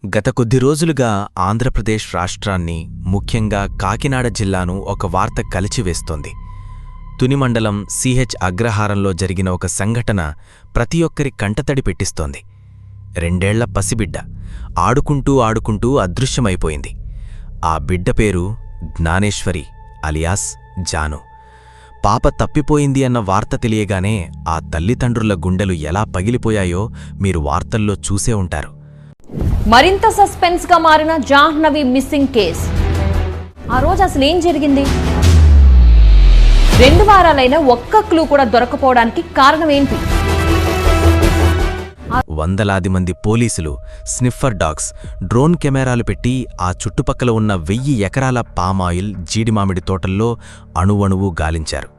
గత కొద్ది రోజులుగా ఆంధ్రప్రదేశ్ రాష్ట్రాన్ని, ముఖ్యంగా కాకినాడ జిల్లాను ఒక వార్త కలిచివేస్తోంది. తుని మండలం సిహెచ్ అగ్రహారంలో జరిగిన ఒక సంఘటన ప్రతి ఒక్కరి కంటతడి పెట్టిస్తోంది. 2 ఏళ్ల పసిబిడ్డ ఆడుకుంటూ అదృశ్యమైపోయింది. ఆ బిడ్డ పేరు జ్ఞానేశ్వరి అలియాస్ జాను. పాప తప్పిపోయింది అన్న వార్త తెలియగానే ఆ తల్లిదండ్రుల గుండెలు ఎలా పగిలిపోయాయో మీరు వార్తల్లో చూసే ఉంటారు. మరింత సస్పెన్స్ గా మారిన జాహ్నవి మిస్సింగ్ కేస్. ఆ రోజు అసలు ఏం జరిగింది? 2 వారాలైనా ఒక్క క్లూ కూడా దొరకపోవడానికి కారణం ఏంటి? వందలాది మంది పోలీసులు, స్నిఫర్ డాగ్స్, డ్రోన్ కెమెరాలు పెట్టి ఆ చుట్టుపక్కల ఉన్న 1000 ఎకరాల పామాయిల్, జీడిమామిడి తోటల్లో అణువణువు గాలించారు.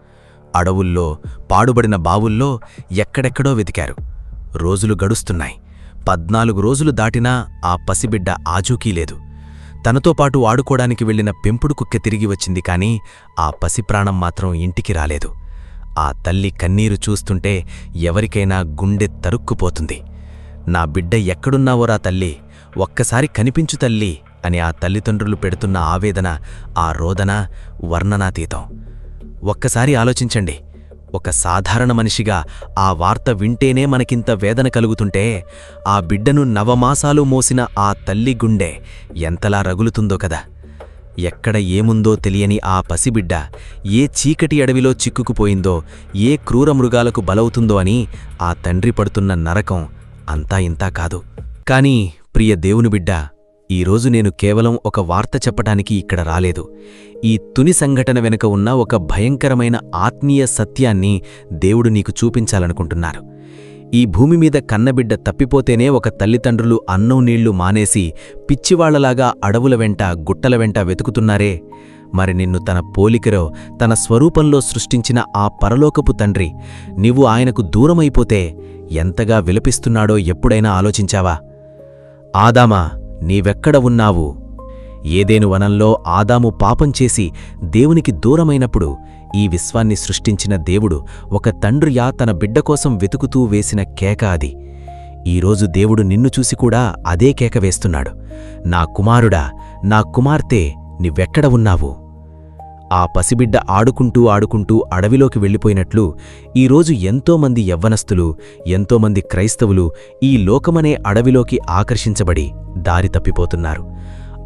అడవుల్లో, పాడుబడిన బావుల్లో ఎక్కడెక్కడో వెతికారు. రోజులు గడుస్తున్నాయి. 14 రోజులు దాటినా ఆ పసిబిడ్డ ఆచూకీ లేదు. తనతో పాటు ఆడుకోడానికి వెళ్లిన పెంపుడు కుక్క తిరిగి వచ్చింది, కానీ ఆ పసిప్రాణం మాత్రం ఇంటికి రాలేదు. ఆ తల్లి కన్నీరు చూస్తుంటే ఎవరికైనా గుండె తరుక్కుపోతుంది. నా బిడ్డ ఎక్కడున్నావోరా తల్లి, ఒక్కసారి కనిపించు తల్లి అని ఆ తల్లిదండ్రులు పెడుతున్న ఆవేదన, ఆ రోదన వర్ణనాతీతం. ఒక్కసారి ఆలోచించండి. ఒక సాధారణ మనిషిగా ఆ వార్త వింటేనే మనకింత వేదన కలుగుతుంటే, ఆ బిడ్డను 9 మాసాలు మోసిన ఆ తల్లి గుండె ఎంతలా రగులుతుందో కదా. ఎక్కడ ఏముందో తెలియని ఆ పసిబిడ్డ ఏ చీకటి అడవిలో చిక్కుకుపోయిందో, ఏ క్రూర మృగాలకు బలవుతుందో అని ఆ తండ్రి పడుతున్న నరకం అంతా ఇంతా కాదు. కానీ ప్రియ దేవుని బిడ్డ, ఈరోజు నేను కేవలం ఒక వార్త చెప్పటానికి ఇక్కడ రాలేదు. ఈ తుని సంఘటన వెనుక ఉన్న ఒక భయంకరమైన ఆత్మీయ సత్యాన్ని దేవుడు నీకు చూపించాలనుకుంటున్నారు. ఈ భూమి మీద కన్నబిడ్డ తప్పిపోతేనే ఒక తల్లిదండ్రులు అన్నం నీళ్లు మానేసి పిచ్చివాళ్లలాగా అడవుల వెంట, గుట్టల వెంట వెతుకుతున్నారే. మరి నిన్ను తన పోలికలో, తన స్వరూపంలో సృష్టించిన ఆ పరలోకపు తండ్రి, నీవు ఆయనకు దూరమైపోతే ఎంతగా విలపిస్తున్నాడో ఎప్పుడైనా ఆలోచించావా? ఆదామా, నీవెక్కడ ఉన్నావు? ఏదేను వనంలో ఆదాము పాపం చేసి దేవునికి దూరమైనప్పుడు ఈ విశ్వాన్ని సృష్టించిన దేవుడు ఒక తండ్రియా తన బిడ్డ కోసం వెతుకుతూ వేసిన కేక అది. ఈరోజు దేవుడు నిన్ను చూసి కూడా అదే కేక వేస్తున్నాడు. నా కుమారుడా, నా కుమార్తె, నీవెక్కడ ఉన్నావు? ఆ పసిబిడ్డ ఆడుకుంటూ అడవిలోకి వెళ్ళిపోయినట్లు ఈరోజు ఎంతోమంది యవ్వనస్తులు, ఎంతోమంది క్రైస్తవులు ఈ లోకమనే అడవిలోకి ఆకర్షించబడి దారి తప్పిపోతున్నారు.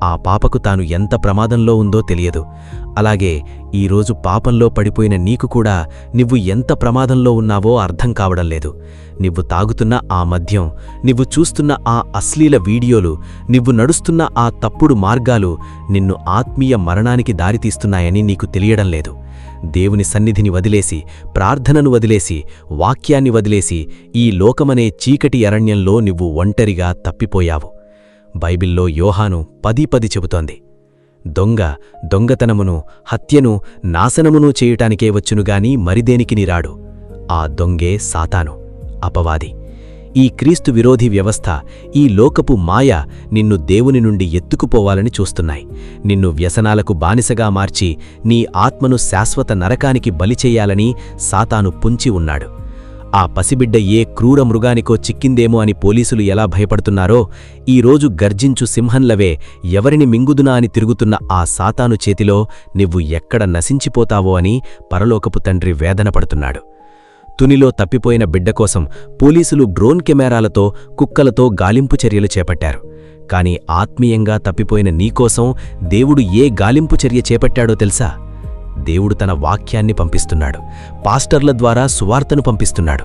ఆ పాపకు తాను ఎంత ప్రమాదంలో ఉందో తెలియదు. అలాగే ఈరోజు పాపంలో పడిపోయిన నీకు కూడా నువ్వు ఎంత ప్రమాదంలో ఉన్నావో అర్థం కావడం లేదు. నువ్వు తాగుతున్న ఆ మద్యం, నువ్వు చూస్తున్న ఆ అశ్లీల వీడియోలు, నువ్వు నడుస్తున్న ఆ తప్పుడు మార్గాలు నిన్ను ఆత్మీయ మరణానికి దారితీస్తున్నాయని నీకు తెలియడం లేదు. దేవుని సన్నిధిని వదిలేసి, ప్రార్థనను వదిలేసి, వాక్యాన్ని వదిలేసి ఈ లోకమనే చీకటి అరణ్యంలో నువ్వు ఒంటరిగా తప్పిపోయావు. బైబిల్లో యోహాను 10:10 చెబుతోంది, దొంగతనమును, హత్యను, నాశనమును చేయుటానికే వచ్చునుగాని మరిదేనికి రాడు. ఆ దొంగే సాతాను, అపవాది. ఈ క్రీస్తు విరోధి వ్యవస్థ, ఈ లోకపు మాయ నిన్ను దేవుని నుండి ఎత్తుకుపోవాలని చూస్తున్నాయి. నిన్ను వ్యసనాలకు బానిసగా మార్చి నీ ఆత్మను శాశ్వత నరకానికి బలిచేయాలని సాతాను పుంచి ఉన్నాడు. ఆ పసిబిడ్డ ఏ క్రూర మృగానికో చిక్కిందేమో అని పోలీసులు ఎలా భయపడుతున్నారో, ఈరోజు గర్జించు సింహంలవే ఎవరిని మింగుదునా అని తిరుగుతున్న ఆ సాతాను చేతిలో నువ్వు ఎక్కడ నశించిపోతావో అని పరలోకపు తండ్రి వేదన పడుతున్నాడు. తునిలో తప్పిపోయిన బిడ్డ కోసం పోలీసులు డ్రోన్ కెమెరాలతో, కుక్కలతో గాలింపు చర్యలు చేపట్టారు. కాని ఆత్మీయంగా తప్పిపోయిన నీకోసం దేవుడు ఏ గాలింపు చర్య చేపట్టాడో తెలుసా? దేవుడు తన వాక్యాన్ని పంపిస్తున్నాడు. పాస్టర్ల ద్వారా సువార్తను పంపిస్తున్నాడు.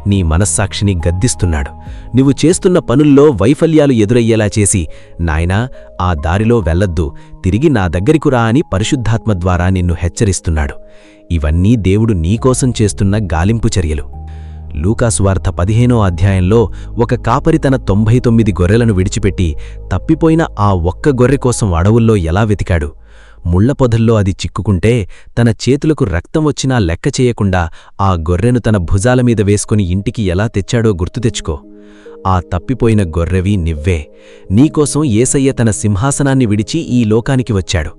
నీ మనస్సాక్షిని గద్దిస్తున్నాడు. నువ్వు చేస్తున్న పనుల్లో వైఫల్యాలు ఎదురయ్యేలా చేసి, నాయనా, ఆ దారిలో వెళ్లొద్దు, తిరిగి నా దగ్గరకు రా అని పరిశుద్ధాత్మ ద్వారా నిన్ను హెచ్చరిస్తున్నాడు. ఇవన్నీ దేవుడు నీకోసం చేస్తున్న గాలింపు చర్యలు. లూకాసువార్త 15వ అధ్యాయంలో ఒక కాపరి తన 99 గొర్రెలను విడిచిపెట్టి తప్పిపోయిన ఆ ఒక్క గొర్రె కోసం అడవుల్లో ఎలా వెతికాడు. ముళ్ల పొదల్లో అది చిక్కుకుంటే తన చేతులకు రక్తం వచ్చినా లెక్క చేయకుండా ఆ గొర్రెను తన భుజాల మీద వేసుకుని ఇంటికి ఎలా తెచ్చాడో గుర్తు తెచ్చుకో. ఆ తప్పిపోయిన గొర్రెవి నివ్వే. నీకోసం యేసయ్య తన సింహాసనాన్ని విడిచి ఈ లోకానికి వచ్చాడు.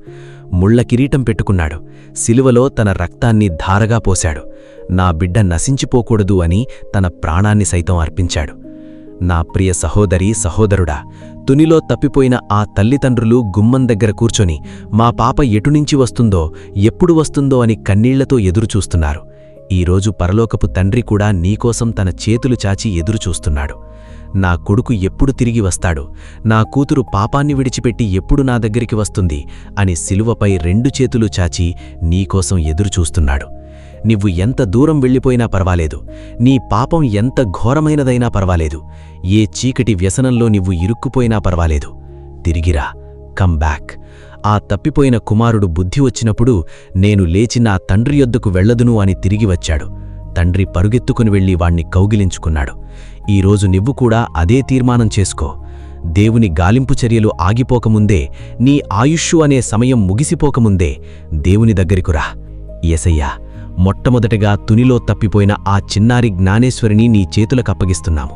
ముళ్ల కిరీటం పెట్టుకున్నాడు. సిలువలో తన రక్తాన్ని ధారగా పోశాడు. నా బిడ్డ నశించిపోకూడదు అని తన ప్రాణాన్ని సైతం అర్పించాడు. నా ప్రియ సహోదరీ, సహోదరుడా, తునిలో తప్పిపోయిన ఆ తల్లిదండ్రులు గుమ్మం దగ్గర కూర్చొని మా పాప ఎటునుంచి వస్తుందో ఎప్పుడు వస్తుందో అని కన్నీళ్లతో ఎదురుచూస్తున్నారు. ఈరోజు పరలోకపు తండ్రి కూడా నీకోసం తన చేతులు చాచి ఎదురుచూస్తున్నాడు. నా కొడుకు ఎప్పుడు తిరిగి వస్తాడు, నా కూతురు పాపాన్ని విడిచిపెట్టి ఎప్పుడు నా దగ్గరికి వస్తుంది అని శిలువపై 2 చేతులు చాచి నీకోసం ఎదురుచూస్తున్నాడు. నువ్వు ఎంత దూరం వెళ్ళిపోయినా పర్వాలేదు, నీ పాపం ఎంత ఘోరమైనదైనా పర్వాలేదు, ఏ చీకటి వ్యసనంలో నువ్వు ఇరుక్కుపోయినా పర్వాలేదు, తిరిగిరా, కమ్ బ్యాక్. ఆ తప్పిపోయిన కుమారుడు బుద్ధి వచ్చినప్పుడు నేను లేచి నా తండ్రి యొద్దకు వెళ్లదును అని తిరిగి వచ్చాడు. తండ్రి పరుగెత్తుకుని వెళ్లి వాణ్ణి కౌగిలించుకున్నాడు. ఈరోజు నువ్వు కూడా అదే తీర్మానం చేసుకో. దేవుని గాలింపు చర్యలు ఆగిపోకముందే, నీ ఆయుష్షు అనే సమయం ముగిసిపోకముందే దేవుని దగ్గరికురా. యేసయ్యా, మొట్టమొదటగా తునిలో తప్పిపోయిన ఆ చిన్నారి జ్ఞానేశ్వరిని నీ చేతులకప్పగిస్తున్నాము.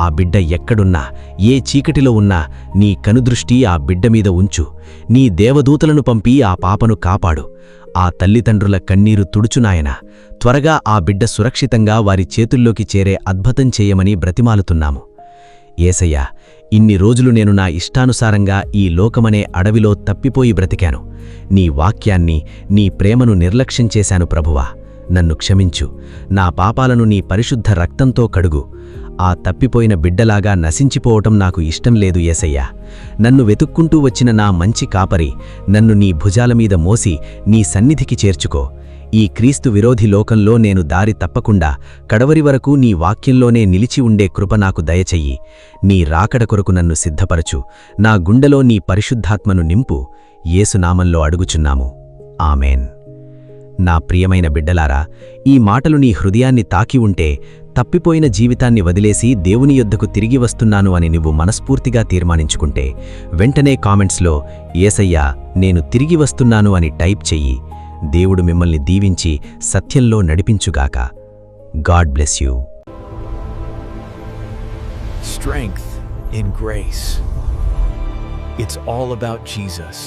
ఆ బిడ్డ ఎక్కడున్నా, ఏ చీకటిలో ఉన్నా నీ కనుదృష్టి ఆ బిడ్డ మీద ఉంచు. నీ దేవదూతలను పంపి ఆ పాపను కాపాడు. ఆ తల్లిదండ్రుల కన్నీరు తుడుచునాయనా. త్వరగా ఆ బిడ్డ సురక్షితంగా వారి చేతుల్లోకి చేరే అద్భుతం చేయమని బ్రతిమాలుతున్నాము. యేసయ్యా, ఇన్ని రోజులు నేను నా ఇష్టానుసారంగా ఈ లోకమనే అడవిలో తప్పిపోయి బ్రతికాను. నీ వాక్యాన్ని, నీ ప్రేమను నిర్లక్ష్యం చేశాను ప్రభువా. నన్ను క్షమించు. నా పాపాలను నీ పరిశుద్ధ రక్తంతో కడుగు. ఆ తప్పిపోయిన బిడ్డలాగా నశించిపోవటం నాకు ఇష్టం లేదు యేసయ్యా. నన్ను వెతుక్కుంటూ వచ్చిన నా మంచి కాపరి, నన్ను నీ భుజాల మీద మోసి నీ సన్నిధికి చేర్చుకో. ఈ క్రీస్తు విరోధి లోకంలో నేను దారి తప్పకుండా కడవరి వరకు నీ వాక్యంలోనే నిలిచి ఉండే కృప నాకు దయచెయ్యి. నీ రాకడ కొరకు నన్ను సిద్ధపరచు. నా గుండెలో నీ పరిశుద్ధాత్మను నింపు. యేసునామంలో అడుగుచున్నాము, ఆమెన్. నా ప్రియమైన బిడ్డలారా, ఈ మాటలు నీ హృదయాన్ని తాకి ఉంటే, తప్పిపోయిన జీవితాన్ని వదిలేసి దేవుని యొద్దకు తిరిగి వస్తున్నాను అని నువ్వు మనస్ఫూర్తిగా తీర్మానించుకుంటే, వెంటనే కామెంట్స్లో యేసయ్యా నేను తిరిగి వస్తున్నాను అని టైప్ చెయ్యి. దేవుడు మిమ్మల్ని దీవించి సత్యంలో నడిపించుగాక. God bless you. Strength in grace. It's all about Jesus.